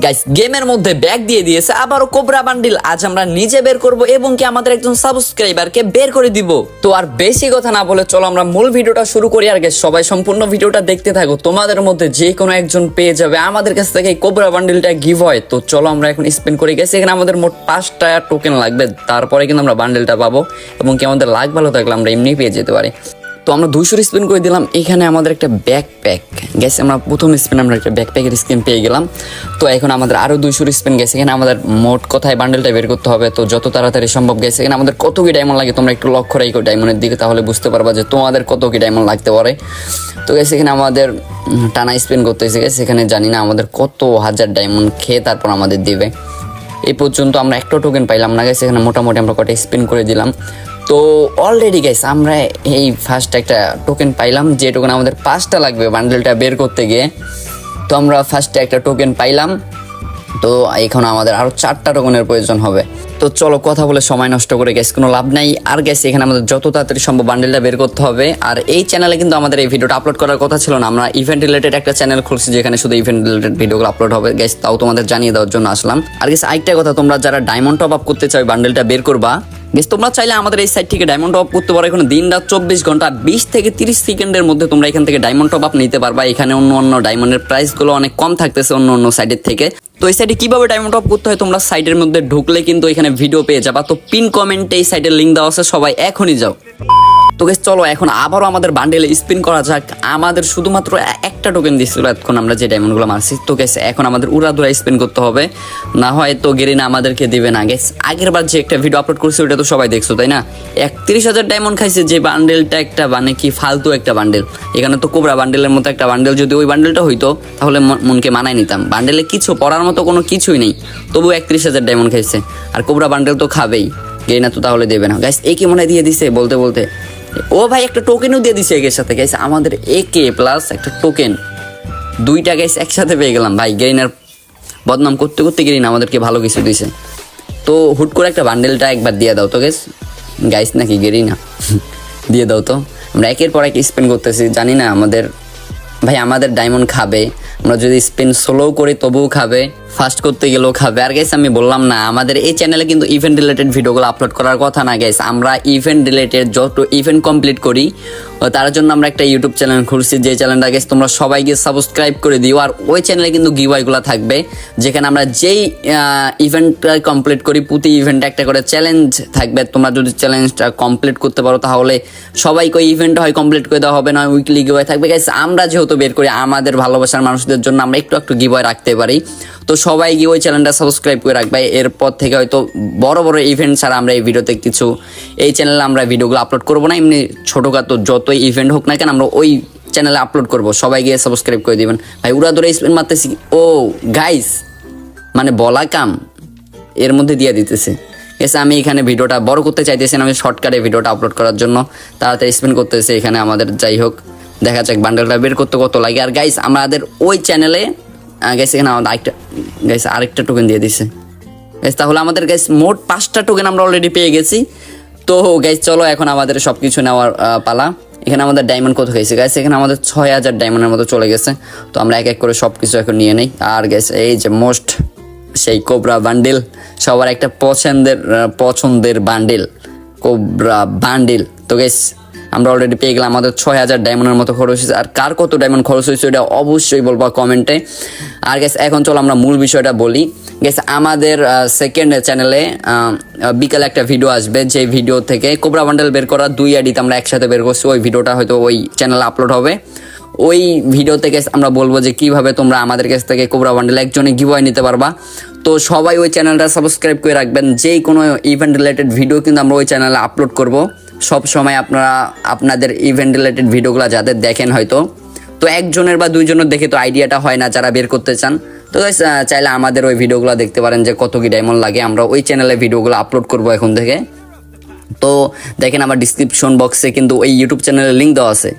Guys গেমের মধ্যে bag দিয়ে দিয়েছে আবারও কোবরা বান্ডিল। আজ আমরা নিজে বের করব এবং কি আমাদের একজন সাবস্ক্রাইবারকে বের করে দিব। তো আর বেশি কথা না বলে চলো আমরা মূল ভিডিওটা শুরু করি। আর গাইস সবাই সম্পূর্ণ ভিডিওটা দেখতে থাকো, তোমাদের মধ্যে যে কোনো একজন পেয়ে যাবে আমাদের কাছ থেকে এই কোবরা বান্ডিলটা গিভ হয়। তো চলো আমরা এখন স্পেন করে গেছি। এখানে আমাদের মোট 5টা টোকেন লাগবে, তারপরে কিন্তু আমরা বান্ডিলটা পাবো এবং কি আমাদের লাক ভালো থাকলে আমরা এমনি পেয়ে যেতে পারি। তো আমরা 200 স্পিন করে দিলাম। এখানে আমাদের একটা ব্যাকপ্যাক গেছে, আমরা প্রথম স্পিন আমরা একটা ব্যাকপ্যাকের স্কিন পেয়ে গেলাম। তো এখন আমাদের আরো 200 স্পিন গেছে। এখানে আমাদের মোট কথায় বান্ডেলটা বের করতে হবে, তো যত তাড়াতাড়ি সম্ভব গেছে। এখানে আমাদের কত কি ডায়মন্ড লাগে তোমরা একটু লক্ষ্য রাখো ডায়মন্ডের দিকে, তাহলে বুঝতে পারবা যে তোমাদের কত কি ডায়মন্ড লাগতে পারে। তো গেছে এখানে আমাদের টানা স্পিন করতে এসে গেছে। এখানে জানি না আমাদের কত হাজার ডায়মন্ড খেয়ে তারপর আমাদের দিবে। এই পর্যন্ত আমরা একটা টোকেন পাইলাম না গেছে। এখানে মোটামুটি আমরা কটা স্পিন করে দিলাম। তো অলরেডি গাইস আমরা এই ফার্স্ট একটা টোকেন পাইলাম, যে টোকেন আমাদের 5টা লাগবে বান্ডেলটা বের করতে গিয়ে। তো আমরা ফার্স্টে একটা টোকেন পাইলাম, তো এখন আমাদের আরো 4টা টোকেনের প্রয়োজন হবে। তো চলো কথা বলে সময় নষ্ট করে গেছে কোনো লাভ নাই। আর গেছে এখানে আমাদের যত তাড়াতাড়ি সম্ভব বান্ডেলটা বের করতে হবে। আর এই চ্যানেলে কিন্তু আমাদের এই ভিডিওটা আপলোড করার কথা ছিল না, আমরা ইভেন্ট রিলেটেড একটা চ্যানেল খুলছি যেখানে শুধু ইভেন্ট রিলেটেড ভিডিওগুলো আপলোড হবে গেছে, তাও তোমাদের জানিয়ে দেওয়ার জন্য আসলাম। আর গেছে আরেকটা কথা, তোমরা যারা ডায়মন্ড টপ আপ করতে চাও বান্ডেলটা বের করবা গেস, তোমরা চাইলে আমাদের এই সাইট থেকে ডায়মন্ড টপ আপ করতে পারো। এখন দিন রাত 24 ঘন্টা 20 থেকে 30 সেকেন্ডের মধ্যে তোমরা এখান থেকে ডায়মন্ড টপ আপ নিতে পারবা। এখানে অন্য ডায়মন্ডের প্রাইস গুলো অনেক কম থাকতেছে অন্য সাইটের থেকে। তো এই সাইটে কিভাবে ডায়মন্ড টপ করতে হয় তোমরা সাইটের মধ্যে ঢুকলে কিন্তু এখানে ভিডিও পেয়ে যাবা। তো পিন কমেন্টে এই সাইটের লিঙ্ক দেওয়া আছে, সবাই এখনই যাও। তো গেস চলো এখন আবারও আমাদের বান্ডেলে স্পিন করা যাক। আমাদের শুধুমাত্র একটা টোকেন দিচ্ছিল এখন আমরা যে ডায়মন্ডগুলো মারছি। তো গেস এখন আমাদের উড়াধুরা স্পিন করতে হবে, না হয় তো গেরিনা আমাদেরকে দিবে না। গেস আগের বার যে একটা ভিডিও আপলোড করছি ওটা তো সবাই দেখছো তাই না, 31,000 ডায়মন্ড খাইছে যে বান্ডেলটা, একটা মানে কি ফালতু একটা বান্ডেল। এখানে তো কোবরা বান্ডেলের মতো একটা বান্ডেল, যদি ওই বান্ডেলটা হইতো তাহলে মনকে মানায় নিতাম। বান্ডেলে কিছু পড়ার মতো কোনো কিছুই নেই, তবু 31,000 ডায়মন্ড খাইছে। আর কোবরা বান্ডেল তো খাবেই, গেরিনা তো তাহলে দেবে না। গাইস একে মনে দিয়ে দিছে বলতে বলতে, ও ভাই একটা টোকেনও দিয়ে দিছে একের সাথে। গাইস আমাদের একে প্লাস একটা টোকেন, 2টা গাইস একসাথে পেয়ে গেলাম। ভাই গেরিনার বদনাম করতে করতে গেরিনা আমাদেরকে ভালো কিছু দিছে। তো হুট করে একটা বান্ডেলটা একবার দিয়ে দাও তো গাইস নাকি গেরিনা দিয়ে দাও তো। আমরা একের পর এক স্পেন করতেছি, জানি না আমাদের ডায়মন্ড খাবে। আমরা যদি স্পিন স্লো করি তবুও খাবে, ফাস্ট করতে গেলেও খাবে। আর গাইস আমি বললাম না আমাদের এই চ্যানেলে কিন্তু ইভেন্ট রিলেটেড ভিডিওগুলো আপলোড করার কথা না গাইস। আমরা ইভেন্ট রিলেটেড যত ইভেন্ট কমপ্লিট করি তার জন্য আমরা একটা ইউটিউব চ্যানেল খুলছি, যে চ্যানেলটা গাইস তোমরা সবাই গিয়ে সাবস্ক্রাইব করে দিও। আর ওই চ্যানেলে কিন্তু গিভওয়েগুলো থাকবে, যেখানে আমরা যেই ইভেন্টটা কমপ্লিট করি প্রতি ইভেন্টে একটা করে চ্যালেঞ্জ থাকবে। তোমরা যদি চ্যালেঞ্জটা কমপ্লিট করতে পারো তাহলে সবাইকে ওই ইভেন্টটা হয় কমপ্লিট করে দেওয়া হবে, না উইকলি গিভওয়ে থাকবে। গাইস আমরা যেহেতু বের করি আমাদের ভালোবাসার মানুষদের জন্য আমরা একটু গিভওয়ে রাখতে পারি। তো সবাই গিয়ে ওই চ্যানেলটা সাবস্ক্রাইব করে রাখবে। এরপর থেকে হয়তো বড় বড় ইভেন্ট ছাড়া আমরা এই ভিডিওতে কিছু এই চ্যানেলে আমরা ভিডিওগুলো আপলোড করবো না, এমনি ছোটখাটো যতই ইভেন্ট হোক না কেন আমরা ওই চ্যানেলে আপলোড করবো। সবাই গিয়ে সাবস্ক্রাইব করে দিবেন। ভাই উড়া ধরে স্পিন মারতেছি, ও গাইস মানে বলা কাম এর মধ্যে দিয়ে দিতেছে। এসে আমি এখানে ভিডিওটা বড় করতে চাইতেছি না, আমি শর্টকাটে ভিডিওটা আপলোড করার জন্য তাড়াতাড়ি স্পিন করতেছি। এখানে আমাদের যাই হোক দেখা যাক বান্ডেলটা বের করতে কত লাগে। আর গাইস আমাদের ওই চ্যানেলে গাইস এখানে আমাদের আরেকটা টোকেন দিয়ে দিছে গাইস, তাহলে আমাদের গাইস মোট 5টা টোকেন আমরা অলরেডি পেয়ে গেছি। তো গাইস চলো এখন আমাদের সবকিছু নেওয়ার পালা। এখানে আমাদের ডায়মন্ড কত হয়েছে গাইস, এখানে আমাদের 6,000 ডায়মন্ডের মতো চলে গেছে। তো আমরা এক এক করে সবকিছু এখন নিয়ে নেই। আর গাইস এই যে মোস্ট সেই কোবরা বান্ডেল, সবার একটা পছন্দের বান্ডেল কোবরা বান্ডেল। তো গাইস আমরা অলরেডি পেয়ে গেলাম, আমাদের 6,000 ডায়মন্ডের মতো খরচ হয়েছে। আর কার কত ডায়মন্ড খরচ হয়েছে এটা অবশ্যই বলবো কমেন্টে। আর গেস এখন চলো আমরা মূল বিষয়টা বলি। গেস আমাদের সেকেন্ড চ্যানেলে বিকালে একটা ভিডিও আসবে, যে ভিডিও থেকে কোবরা বান্ডেল বের করা 2 আইডিতে আমরা একসাথে বের করছি। ওই ভিডিওটা হয়তো ওই চ্যানেলে আপলোড হবে। ওই ভিডিও থেকে আমরা বলবো যে কিভাবে তোমরা আমাদের কাছ থেকে কোবরা বান্ডেল একজনে গিভওয়ে নিতে পারবা। তো সবাই ওই চ্যানেলটা সাবস্ক্রাইব করে রাখবেন। যেই কোনো ইভেন্ট রিলেটেড ভিডিও কিন্তু আমরা ওই চ্যানেলে আপলোড করব সব সময়। আপনারা আপনাদের ইভেন্ট রিলেটেড ভিডিওগুলো যাদের দেখেন হয়তো, তো একজনের বা 2জনের দেখে তো আইডিয়াটা হয় না যারা বের করতে চান। তো চাইলে আমাদের ওই ভিডিওগুলো দেখতে পারেন যে কত কি ডায়মন্ড লাগে। আমরা ওই চ্যানেলে ভিডিওগুলো আপলোড করব এখন থেকে। তো দেখেন আমার ডিসক্রিপশন বক্সে কিন্তু ওই ইউটিউব চ্যানেলের লিঙ্ক দেওয়া আছে।